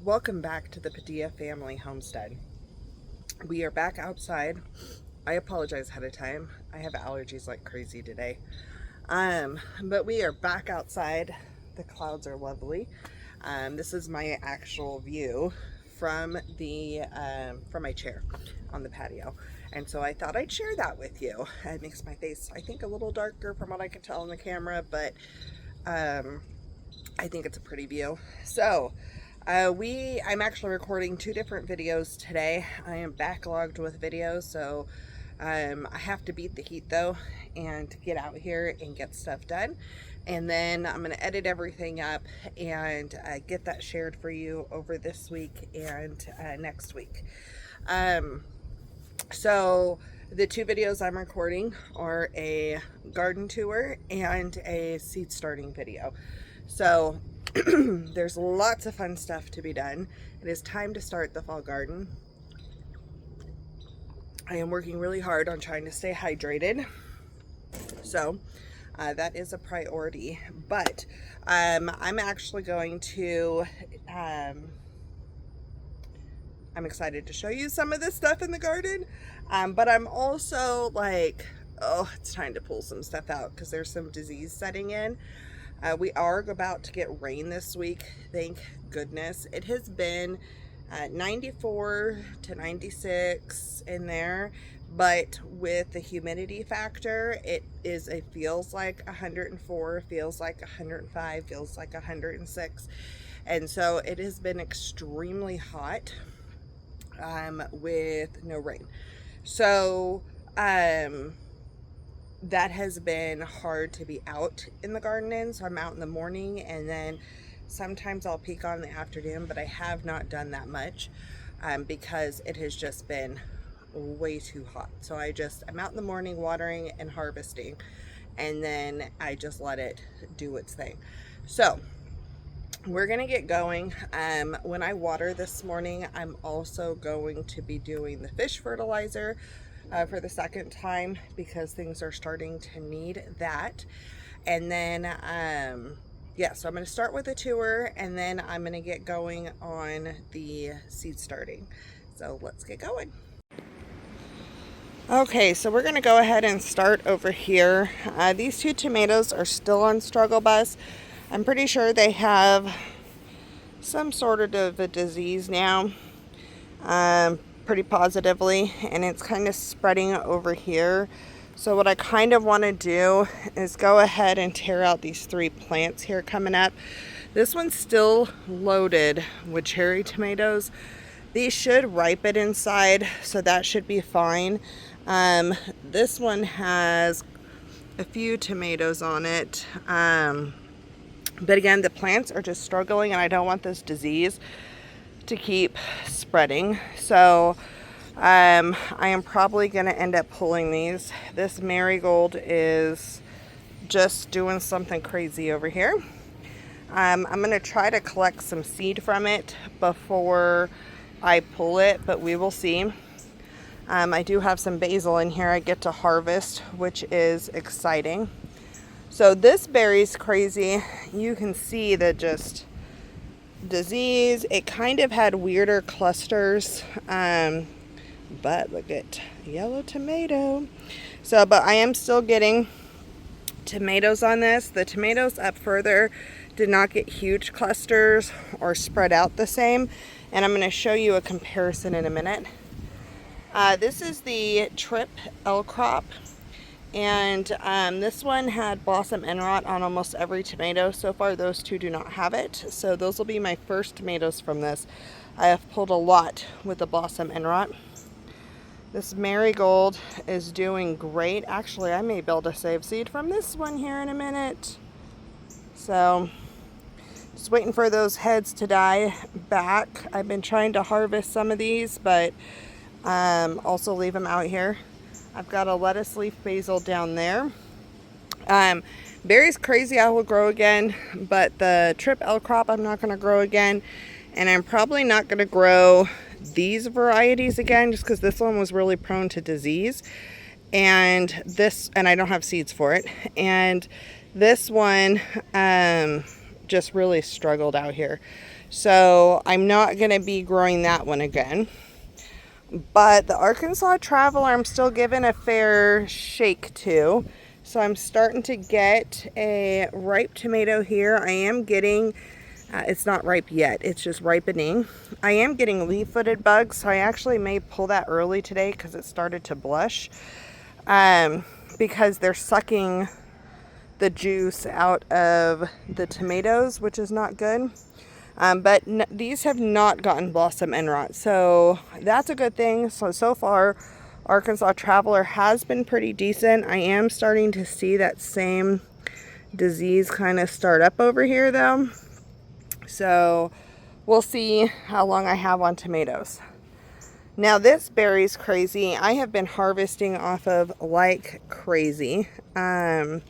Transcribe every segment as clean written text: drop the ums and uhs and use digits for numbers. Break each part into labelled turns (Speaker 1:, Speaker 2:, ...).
Speaker 1: Welcome back to the Padilla family homestead. We are back outside. I apologize ahead of time. I have allergies like crazy today. But we are back outside. The clouds are lovely. This is my actual view from from my chair on the patio. And so I thought I'd share that with you. It makes my face, I think, a little darker from what I can tell on the camera, but I think it's a pretty view. So I'm actually recording two different videos today. I am backlogged with videos, so I have to beat the heat though and get out here and get stuff done. And then I'm going to edit everything up and get that shared for you over this week and next week. So the two videos I'm recording are a garden tour and a seed starting video. So there's lots of fun stuff to be done. It is time to start the fall garden. I am working really hard on trying to stay hydrated. So that is a priority. But I'm actually going to, I'm excited to show you some of this stuff in the garden. But I'm also like, oh, it's time to pull some stuff out because there's some disease setting in. We are about to get rain this week, thank goodness. It has been 94 to 96 in there, but with the humidity factor, it feels like 104, feels like 105, feels like 106. And so it has been extremely hot with no rain. So, that has been hard to be out in the garden in. So I'm out in the morning and then sometimes I'll peek on in the afternoon, but I have not done that much because it has just been way too hot. So I'm out in the morning watering and harvesting, and then I just let it do its thing. So we're gonna get going. When I water this morning, I'm also going to be doing the fish fertilizer for the second time because things are starting to need that. And then yeah, so I'm going to start with a tour and then I'm going to get going on the seed starting. So let's get going. Okay, so we're going to go ahead and start over here. These two tomatoes are still on struggle bus. I'm pretty sure they have some sort of a disease now. Pretty positively, and it's kind of spreading over here. So what I kind of want to do is go ahead and tear out these three plants here coming up. This one's still loaded with cherry tomatoes. These should ripen inside, so that should be fine. This one has a few tomatoes on it, but again, the plants are just struggling, and I don't want this disease to keep spreading. So I am probably going to end up pulling these. This marigold is just doing something crazy over here. I'm going to try to collect some seed from it before I pull it, but we will see. I do have some basil in here I get to harvest, which is exciting. So this berry's crazy. You can see that just disease. It kind of had weirder clusters, but look at yellow tomato. So, but I am still getting tomatoes on this. The tomatoes up further did not get huge clusters or spread out the same, and I'm going to show you a comparison in a minute. This is the Trip L crop, and this one had blossom end rot on almost every tomato. So far those two do not have it, so those will be my first tomatoes from this. I have pulled a lot with the blossom end rot. This marigold is doing great. Actually, I may be able to save seed from this one here in a minute. So just waiting for those heads to die back. I've been trying to harvest some of these, but also leave them out here. I've got a lettuce leaf basil down there. Berries crazy I will grow again, but the Trip L crop I'm not going to grow again. And I'm probably not going to grow these varieties again just because this one was really prone to disease. And I don't have seeds for it. And this one just really struggled out here. So I'm not going to be growing that one again. But the Arkansas Traveler, I'm still giving a fair shake to. So I'm starting to get a ripe tomato here. I am getting, it's not ripe yet, it's just ripening. I am getting leaf-footed bugs, so I actually may pull that early today because it started to blush. Because they're sucking the juice out of the tomatoes, which is not good. But these have not gotten blossom end rot, so that's a good thing. So far, Arkansas Traveler has been pretty decent. I am starting to see that same disease kind of start up over here, though. So we'll see how long I have on tomatoes. Now this berry's crazy. I have been harvesting off of like crazy. I'm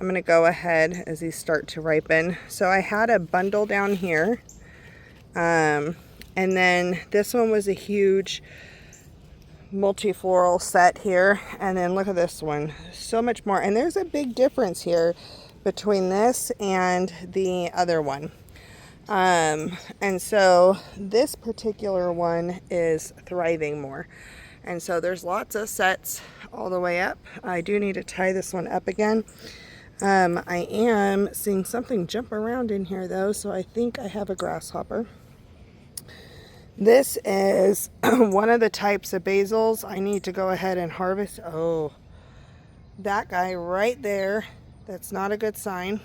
Speaker 1: going to go ahead as these start to ripen. So I had a bundle down here. And then this one was a huge multifloral set here. And then look at this one. So much more. And there's a big difference here between this and the other one. And so this particular one is thriving more. And so there's lots of sets all the way up. I do need to tie this one up again. I am seeing something jump around in here though, so I think I have a grasshopper. This is one of the types of basils I need to go ahead and harvest. Oh, that guy right there, that's not a good sign.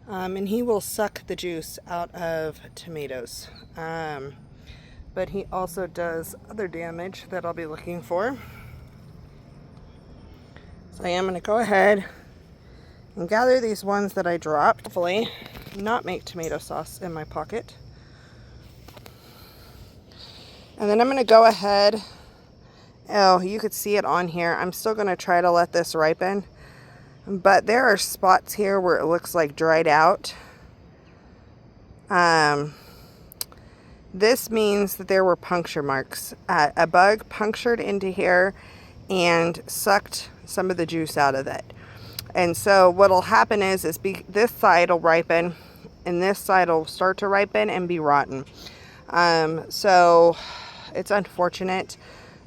Speaker 1: And he will suck the juice out of tomatoes. But he also does other damage that I'll be looking for. So I am going to go ahead and gather these ones that I dropped. Hopefully not make tomato sauce in my pocket. And then I'm going to go ahead. Oh, you could see it on here. I'm still going to try to let this ripen. But there are spots here where it looks like dried out. This means that there were puncture marks. A bug punctured into here and sucked some of the juice out of it. And so what'll happen is this side will ripen and this side will start to ripen and be rotten. So it's unfortunate.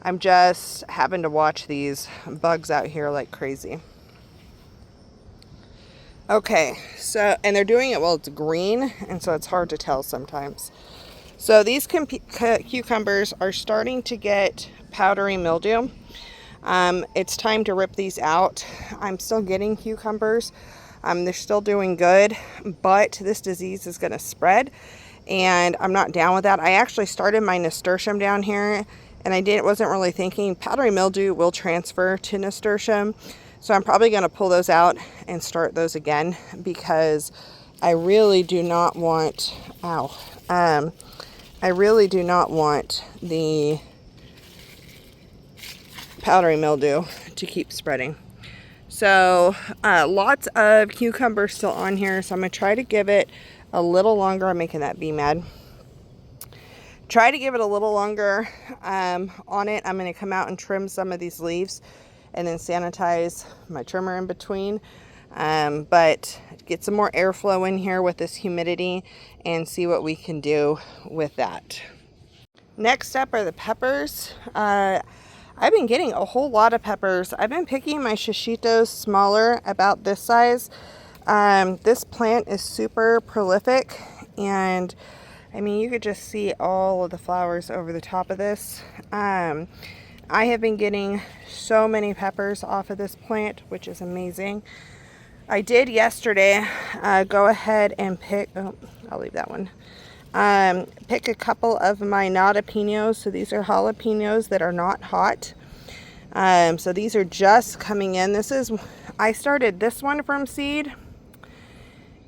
Speaker 1: I'm just having to watch these bugs out here like crazy. Okay, so, and they're doing it while it's green, and so it's hard to tell sometimes. So these cucumbers are starting to get powdery mildew. It's time to rip these out. I'm still getting cucumbers. They're still doing good, but this disease is going to spread, and I'm not down with that. I actually started my nasturtium down here, and wasn't really thinking powdery mildew will transfer to nasturtium. So I'm probably going to pull those out and start those again because I really do not want, I really do not want the powdery mildew to keep spreading. So lots of cucumbers still on here. So I'm going to try to give it a little longer. I'm making that bee mad. Try to give it a little longer on it. I'm going to come out and trim some of these leaves and then sanitize my trimmer in between. But get some more airflow in here with this humidity and see what we can do with that. Next up are the peppers. I've been getting a whole lot of peppers. I've been picking my shishitos smaller, about this size. This plant is super prolific, and I mean, you could just see all of the flowers over the top of this. I have been getting so many peppers off of this plant, which is amazing. I did yesterday go ahead and pick, I'll leave that one. Pick a couple of my jalapenos. So these are jalapenos that are not hot. So these are just coming in. I started this one from seed,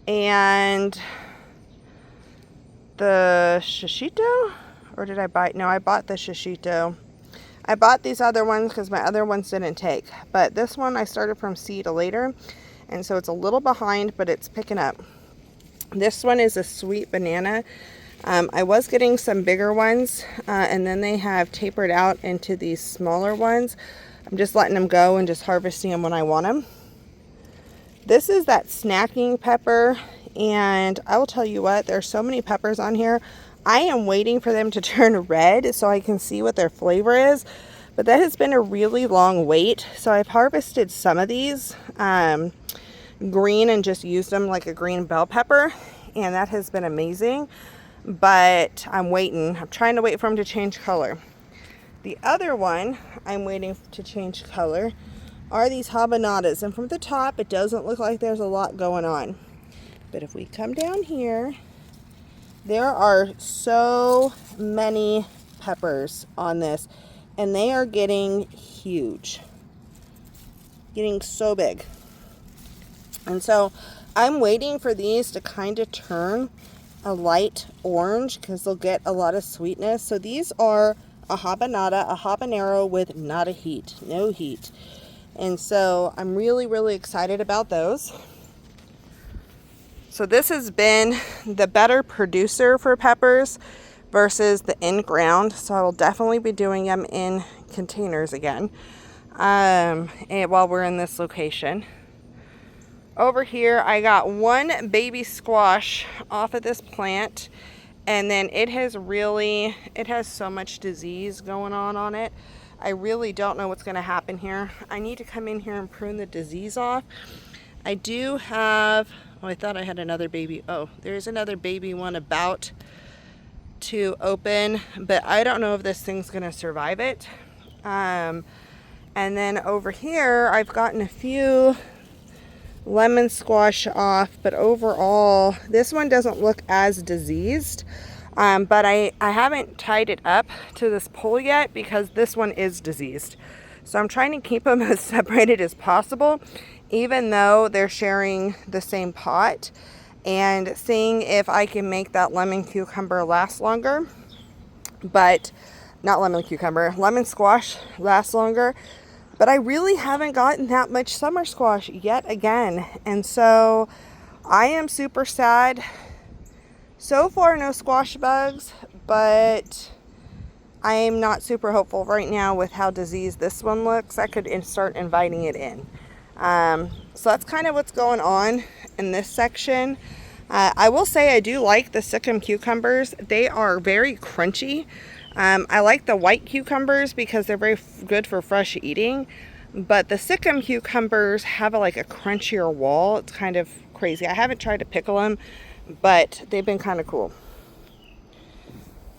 Speaker 1: and the shishito, or did I buy? No, I bought the shishito. I bought these other ones because my other ones didn't take, but this one I started from seed later, and so it's a little behind, but it's picking up. This one is a sweet banana. I was getting some bigger ones, and then they have tapered out into these smaller ones. I'm just letting them go and just harvesting them when I want them. This is that snacking pepper, And I will tell you what, there's so many peppers on here. I am waiting for them to turn red so I can see what their flavor is. But that has been a really long wait. So I've harvested some of these green and just used them like a green bell pepper. And that has been amazing. But I'm waiting. I'm trying to wait for them to change color. The other one I'm waiting to change color are these habanadas. And from the top, it doesn't look like there's a lot going on. But if we come down here, there are so many peppers on this. And they are getting huge. Getting so big. And so I'm waiting for these to kind of turn a light orange because they'll get a lot of sweetness. So these are a habanero with not a heat, no heat. And so I'm really, really excited about those. So this has been the better producer for peppers versus the in-ground. So I will definitely be doing them in containers again and while we're in this location. Over here, I got one baby squash off of this plant, and then it has so much disease going on it. I really don't know what's going to happen here. I need to come in here and prune the disease off. I do have, oh, I thought I had another baby. Oh, there's another baby one about to open, but I don't know if this thing's going to survive it. And then over here, I've gotten a few lemon squash off, but overall this one doesn't look as diseased, but I haven't tied it up to this pole yet because this one is diseased. So I'm trying to keep them as separated as possible, even though they're sharing the same pot, and seeing if I can make that lemon cucumber last longer. But not lemon cucumber, lemon squash last longer. But I really haven't gotten that much summer squash yet again. And so I am super sad. So far, no squash bugs, but I am not super hopeful right now with how diseased this one looks. I could start inviting it in. So that's kind of what's going on in this section. I will say I do like the Sikkim cucumbers. They are very crunchy. I like the white cucumbers because they're very good for fresh eating, but the Sikkim cucumbers have a crunchier wall. It's kind of crazy. I haven't tried to pickle them, but they've been kind of cool.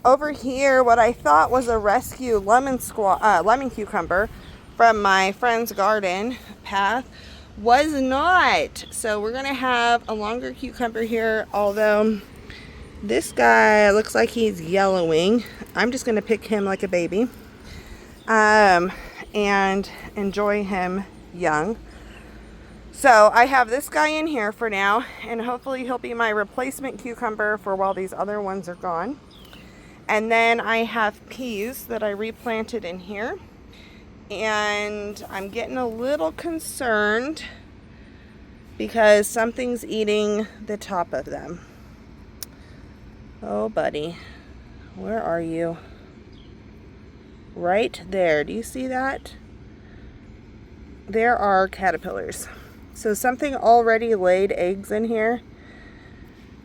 Speaker 1: Over here, what I thought was a rescue lemon cucumber from my friend's garden path was not. So we're gonna have a longer cucumber here, although this guy looks like he's yellowing. I'm just going to pick him like a baby and enjoy him young. So I have this guy in here for now, and hopefully he'll be my replacement cucumber for while these other ones are gone. And then I have peas that I replanted in here, and I'm getting a little concerned because something's eating the top of them. Oh, buddy, where are you? Right there. Do you see that? There are caterpillars. So something already laid eggs in here,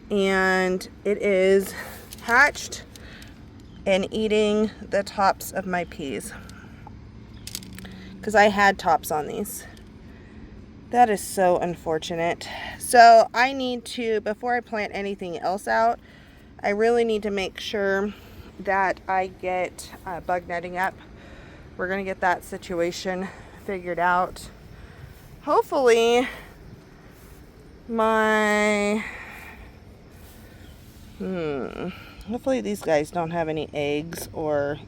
Speaker 1: and it is hatched and eating the tops of my peas because I had tops on these. That is so unfortunate. So I need to, before I plant anything else out, I really need to make sure that I get bug netting up. We're going to get that situation figured out. Hopefully hopefully these guys don't have any eggs or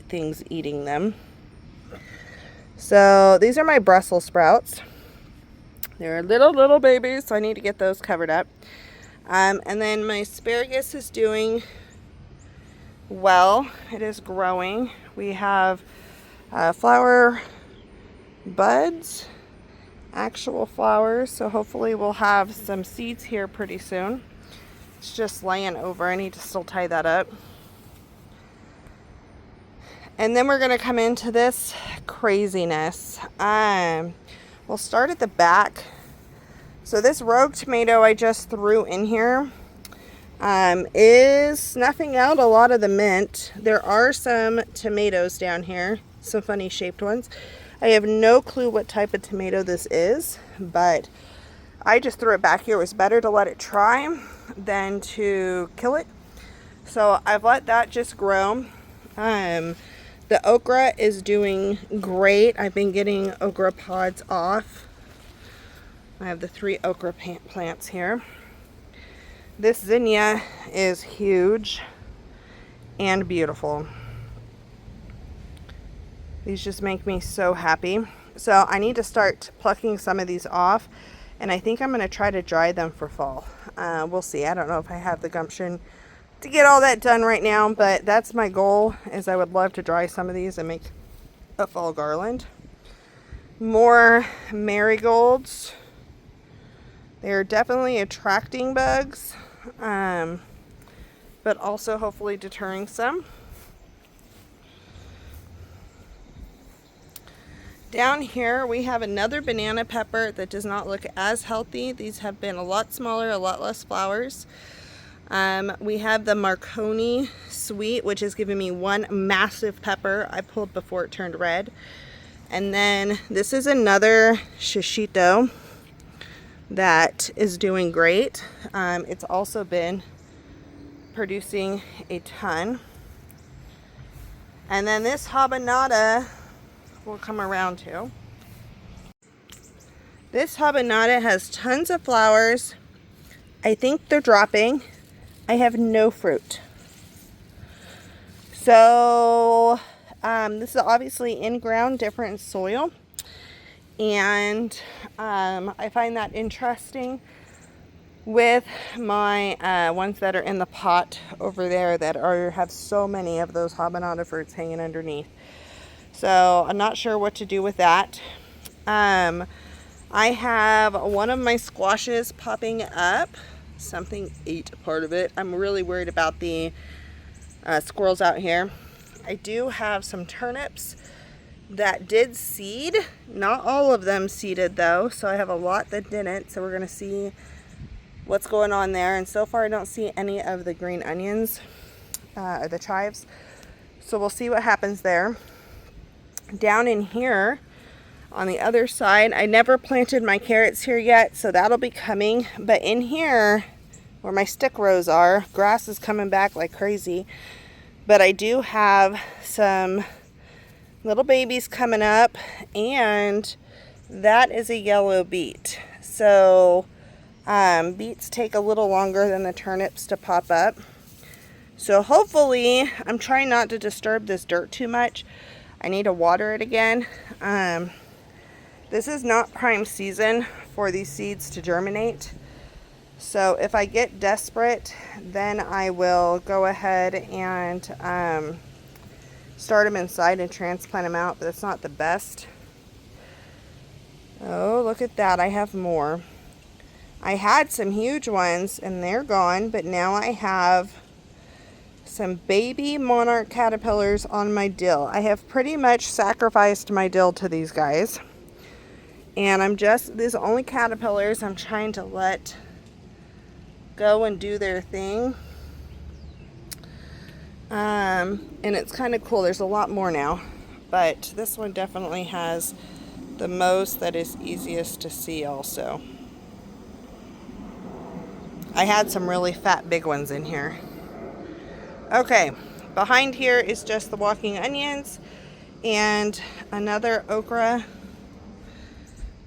Speaker 1: things eating them. So these are my Brussels sprouts. They're little babies, so I need to get those covered up. And then my asparagus is doing well. It is growing. We have flower buds, actual flowers, so hopefully we'll have some seeds here pretty soon. It's just laying over. I need to still tie that up. And then we're going to come into this craziness. We'll start at the back. So this rogue tomato I just threw in here is snuffing out a lot of the mint. There are some tomatoes down here, some funny shaped ones. I have no clue what type of tomato this is, but I just threw it back here. It was better to let it try than to kill it. So I've let that just grow. The okra is doing great. I've been getting okra pods off. I have the 3 okra plants here. This zinnia is huge and beautiful. These just make me so happy. So I need to start plucking some of these off, and I think I'm going to try to dry them for fall. We'll see. I don't know if I have the gumption to get all that done right now, but that's my goal, is I would love to dry some of these and make a fall garland. More marigolds. They're definitely attracting bugs, but also hopefully deterring some. Down here we have another banana pepper that does not look as healthy. These have been a lot smaller, a lot less flowers. We have the Marconi sweet, which is giving me one massive pepper I pulled before it turned red. And then this is another shishito that is doing great. It's also been producing a ton. And then this habanada we'll come around to. This habanada has tons of flowers. I think they're dropping. I have no fruit. So this is obviously in-ground, different soil. And I find that interesting with my ones that are in the pot over there that have so many of those habanada fruits hanging underneath. So I'm not sure what to do with that. I have one of my squashes popping up. Something ate a part of it. I'm really worried about the squirrels out here. I do have some turnips that did seed. Not all of them seeded though, so I have a lot that didn't. So we're gonna see what's going on there. And so far I don't see any of the green onions or the chives. So we'll see what happens there. Down in here on the other side, I never planted my carrots here yet, so that'll be coming. But in here where my stick rows are, grass is coming back like crazy. But I do have some little babies coming up, and that is a yellow beet. So beets take a little longer than the turnips to pop up. So hopefully, I'm trying not to disturb this dirt too much. I need to water it again. This is not prime season for these seeds to germinate. So if I get desperate, then I will go ahead and start them inside and transplant them out, but it's not the best. Oh, look at that. I have more. I had some huge ones and they're gone, but now I have some baby monarch caterpillars on my dill. I have pretty much sacrificed my dill to these guys. And these are only caterpillars I'm trying to let go and do their thing. And it's kind of cool. There's a lot more now, but this one definitely has the most that is easiest to see also. I had some really fat big ones in here. Okay, behind here is just the walking onions and another okra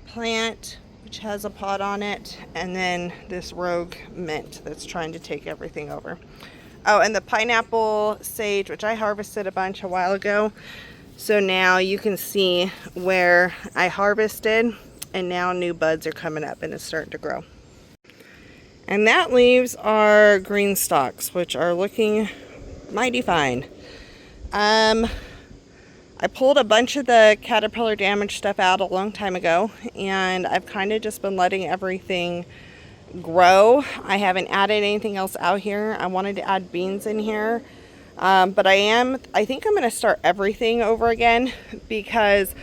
Speaker 1: plant which has a pot on it, and then this rogue mint that's trying to take everything over. Oh, and the pineapple sage, which I harvested a bunch a while ago. So now you can see where I harvested, and now new buds are coming up and it's starting to grow. And that leaves our green stalks, which are looking mighty fine. I pulled a bunch of the caterpillar damage stuff out a long time ago, and I've kind of just been letting everything grow. I haven't added anything else out here. I wanted to add beans in here, but I think I'm going to start everything over again because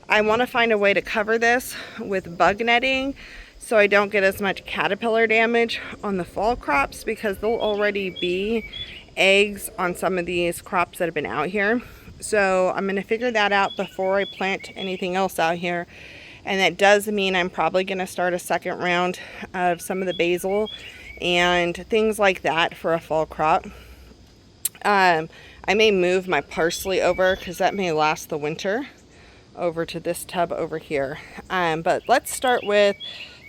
Speaker 1: I want to find a way to cover this with bug netting so I don't get as much caterpillar damage on the fall crops, because there'll already be eggs on some of these crops that have been out here. So I'm going to figure that out before I plant anything else out here. And that does mean I'm probably going to start a second round of some of the basil and things like that for a fall crop. I may move my parsley over, because that may last the winter, over to this tub over here. But let's start with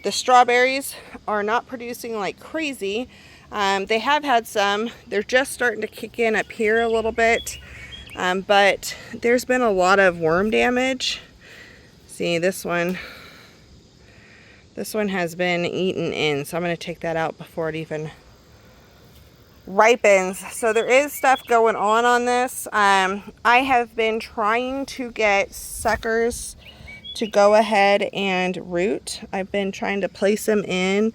Speaker 1: the strawberries. Are not producing like crazy. They have had some. They're just starting to kick in up here a little bit. But there's been a lot of worm damage. See, this one has been eaten in, so I'm going to take that out before it even ripens. So there is stuff going on this. I have been trying to get suckers to go ahead and root. I've been trying to place them in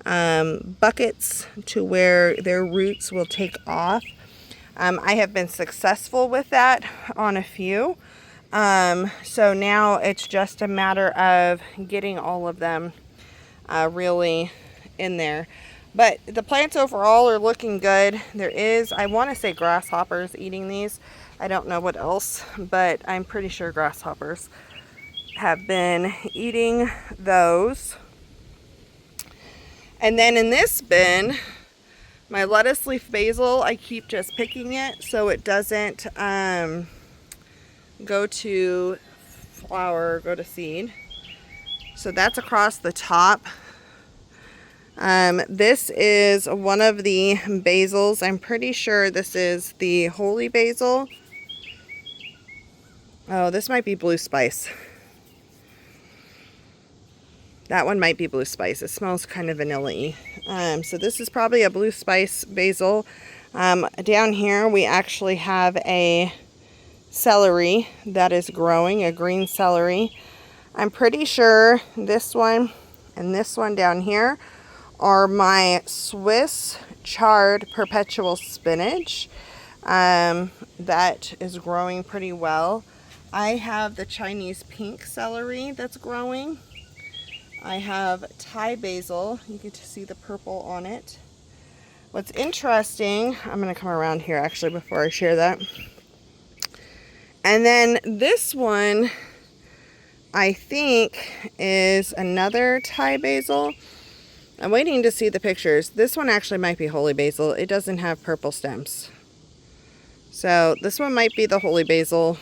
Speaker 1: buckets to where their roots will take off. I have been successful with that on a few. So now it's just a matter of getting all of them really in there. But the plants overall are looking good. There is, I want to say, grasshoppers eating these. I don't know what else, but I'm pretty sure grasshoppers have been eating those. And then in this bin, my lettuce leaf basil, I keep just picking it so it doesn't go to flower, go to seed. So that's across the top. This is one of the basils. I'm pretty sure this is the holy basil. Oh, this might be blue spice. That one might be blue spice. It smells kind of vanilla-y. So this is probably a blue spice basil. Down here we actually have a celery that is growing, a green celery. I'm pretty sure this one and this one down here are my Swiss chard perpetual spinach. That is growing pretty well. I have the Chinese pink celery that's growing. I have Thai basil. You get to see the purple on it. What's interesting, I'm going to come around here actually before I share that. And then this one, I think, is another Thai basil. I'm waiting to see the pictures. This one actually might be holy basil. It doesn't have purple stems. So this one might be the holy basil.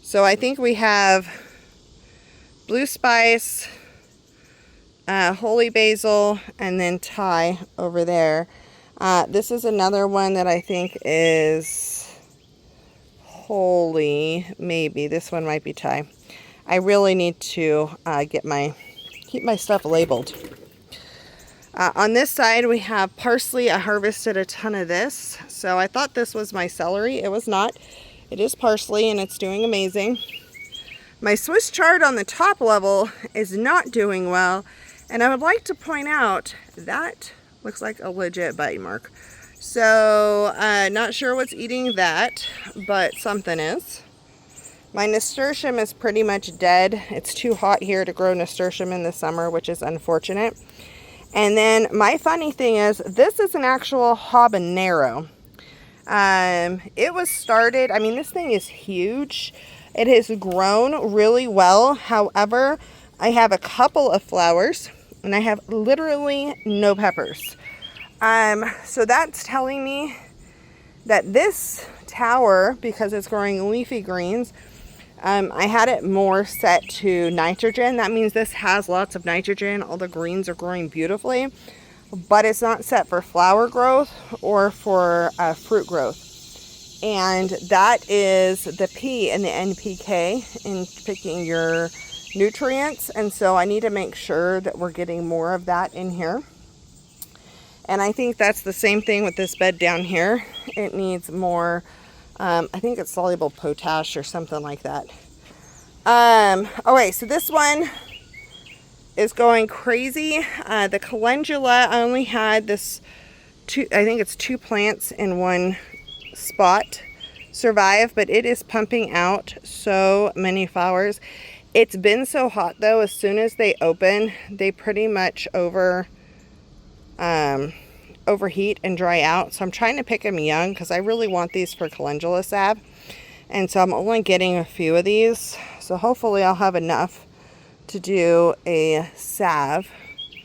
Speaker 1: So I think we have blue spice, holy basil, and then Thai over there. This is another one that I think is holy, maybe. This one might be Thai. I really need to keep my stuff labeled. On this side we have parsley. I harvested a ton of this. So I thought this was my celery. It was not. It is parsley and it's doing amazing. My Swiss chard on the top level is not doing well, and I would like to point out that looks like a legit bite mark. So not sure what's eating that, but something is. My nasturtium is pretty much dead. It's too hot here to grow nasturtium in the summer, which is unfortunate. And then my funny thing is, this is an actual habanero. It was started, I mean, this thing is huge. It has grown really well. However, I have a couple of flowers and I have literally no peppers. So that's telling me that this tower, because it's growing leafy greens, I had it more set to nitrogen. That means this has lots of nitrogen. All the greens are growing beautifully, but it's not set for flower growth or for fruit growth. And that is the P in the NPK in picking your nutrients. And so I need to make sure that we're getting more of that in here. And I think that's the same thing with this bed down here. It needs more, I think it's soluble potash or something like that. Okay, so this one is going crazy. The calendula, I only had this I think it's 2 plants in one spot survive, but it is pumping out so many flowers. It's been so hot though, as soon as they open, they pretty much overheat and dry out. So I'm trying to pick them young because I really want these for calendula salve. And so I'm only getting a few of these. So hopefully I'll have enough to do a salve.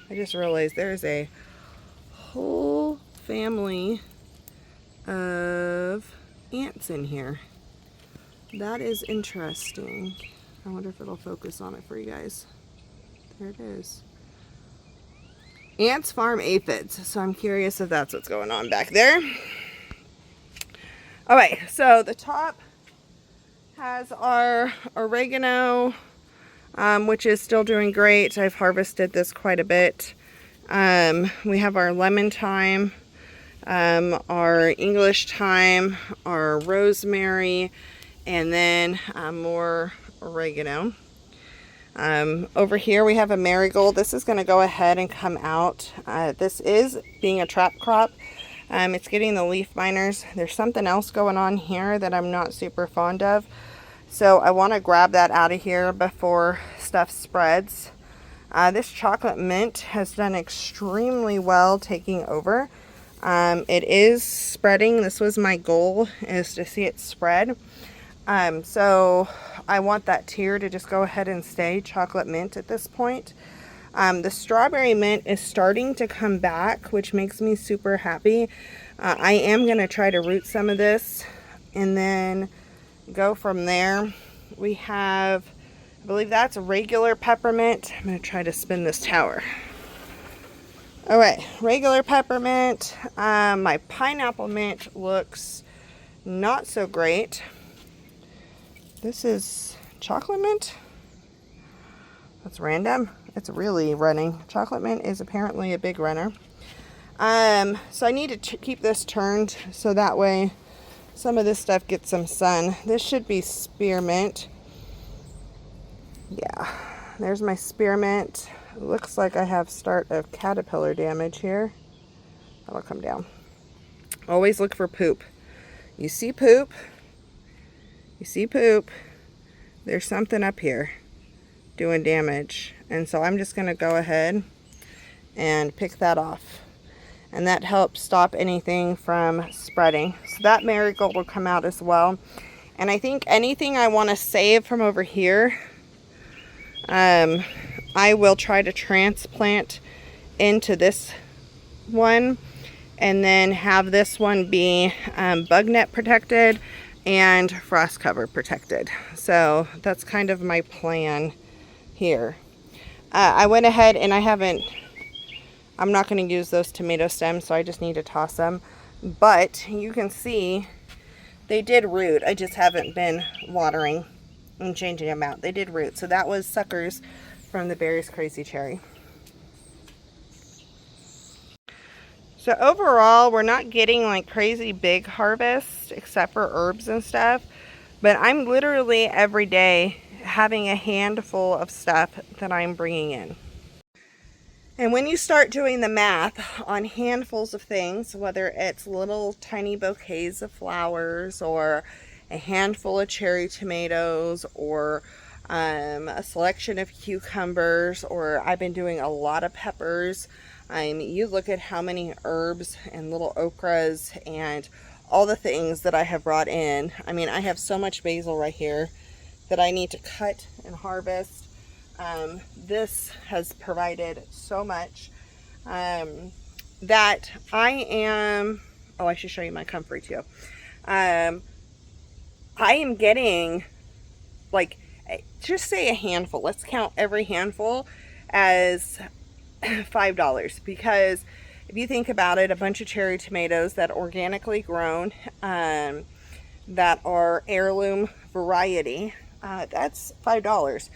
Speaker 1: I just realized there's a whole family of ants in here. That is interesting. I wonder if it'll focus on it for you guys. There it is. Ants farm aphids. So I'm curious if that's what's going on back there. All right, so the top has our oregano, which is still doing great. I've harvested this quite a bit. We have our lemon thyme, our English thyme, our rosemary, and then more oregano. Over here we have a marigold. This is going to go ahead and come out. This is being a trap crop. It's getting the leaf miners. There's something else going on here that I'm not super fond of. So I want to grab that out of here before stuff spreads. This chocolate mint has done extremely well taking over. It is spreading. This was my goal, is to see it spread. So I want that tier to just go ahead and stay chocolate mint at this point. The strawberry mint is starting to come back, which makes me super happy. I am going to try to root some of this and then go from there. We have, I believe that's regular peppermint. I'm going to try to spin this tower. All right, regular peppermint. My pineapple mint looks not so great. This is chocolate mint. That's random. It's really running. Chocolate mint is apparently a big runner. So I need to keep this turned so that way some of this stuff gets some sun. This should be spearmint. Yeah, there's my spearmint. It looks like I have start of caterpillar damage here. That'll come down. Always look for poop. You see poop. You see poop. There's something up here doing damage. And so I'm just going to go ahead and pick that off. And that helps stop anything from spreading. So that marigold will come out as well. And I think anything I want to save from over here, I will try to transplant into this one. And then have this one be bug net protected and frost cover protected. So that's kind of my plan here. I went ahead and I'm not going to use those tomato stems, so I just need to toss them. But you can see they did root. I just haven't been watering and changing them out. They did root. So that was suckers from the Berries Crazy Cherry. So overall, we're not getting like crazy big harvests except for herbs and stuff. But I'm literally every day having a handful of stuff that I'm bringing in. And when you start doing the math on handfuls of things, whether it's little tiny bouquets of flowers or a handful of cherry tomatoes or a selection of cucumbers, or I've been doing a lot of peppers. You look at how many herbs and little okras and all the things that I have brought in. I mean, I have so much basil right here that I need to cut and harvest. This has provided so much that I am, oh, I should show you my comfrey too. I am getting like, just say a handful. Let's count every handful as $5, because if you think about it, a bunch of cherry tomatoes that are organically grown, that are heirloom variety, that's $5.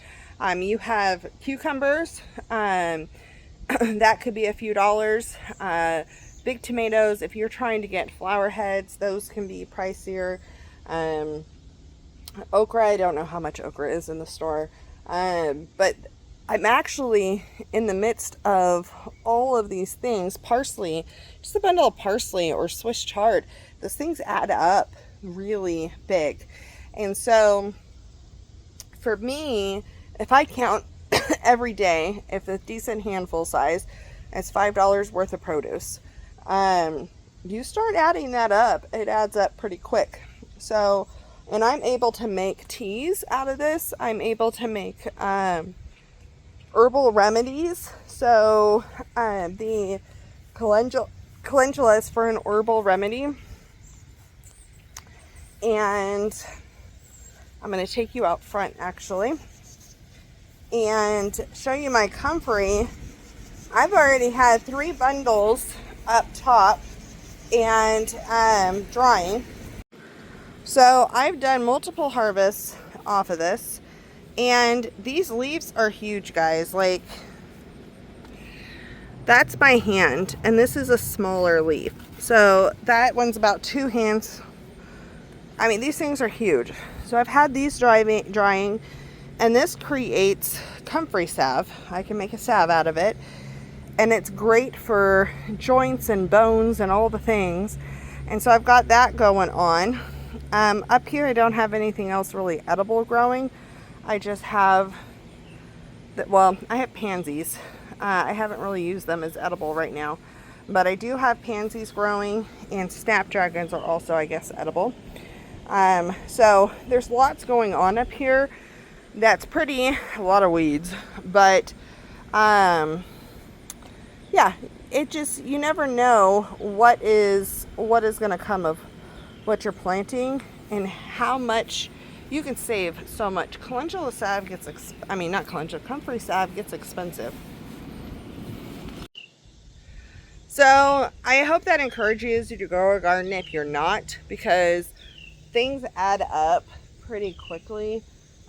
Speaker 1: You have cucumbers, that could be a few dollars. Big tomatoes, if you're trying to get flower heads, those can be pricier. Okra, I don't know how much okra is in the store, but I'm actually in the midst of all of these things. Parsley, just a bundle of parsley or Swiss chard, those things add up really big. And so for me, if I count every day, if a decent handful size, it's $5 worth of produce. You start adding that up, it adds up pretty quick. So, and I'm able to make teas out of this. I'm able to make herbal remedies. So the calendula is for an herbal remedy. And I'm going to take you out front actually and show you my comfrey. I've already had 3 bundles up top and drying. So I've done multiple harvests off of this, and these leaves are huge, guys. Like, that's my hand, and this is a smaller leaf. So that one's about 2 hands. I mean, these things are huge. So I've had these drying, and this creates comfrey salve. I can make a salve out of it, and it's great for joints and bones and all the things. And so I've got that going on. Up here I don't have anything else really edible growing. I just have, I have pansies. I haven't really used them as edible right now, but I do have pansies growing, and snapdragons are also, I guess, edible. So there's lots going on up here. That's a lot of weeds, but yeah, it just, you never know what is going to come of what you're planting and how much you can save. So much. Calendula salve gets comfrey salve gets expensive. So I hope that encourages you to grow a garden if you're not, because things add up pretty quickly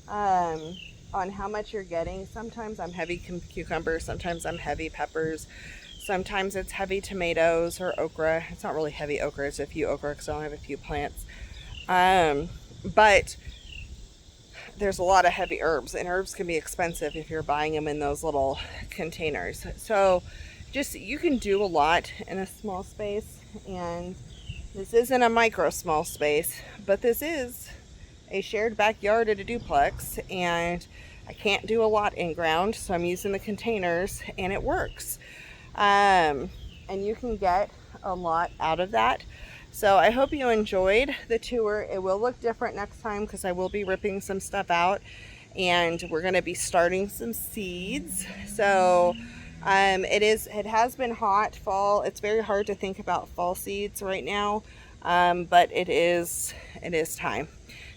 Speaker 1: on how much you're getting. Sometimes I'm heavy cucumbers, sometimes I'm heavy peppers, sometimes it's heavy tomatoes or okra. It's not really heavy okra, it's a few okra because I only have a few plants. But there's a lot of heavy herbs, and herbs can be expensive if you're buying them in those little containers. So just, you can do a lot in a small space, and this isn't a micro small space, but this is a shared backyard at a duplex, and I can't do a lot in ground, so I'm using the containers, and it works. And you can get a lot out of that. So I hope you enjoyed the tour. It will look different next time because I will be ripping some stuff out, and we're going to be starting some seeds. So it has been hot fall. It's very hard to think about fall seeds right now, but it is time.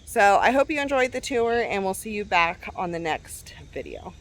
Speaker 1: So I hope you enjoyed the tour, and we'll see you back on the next video.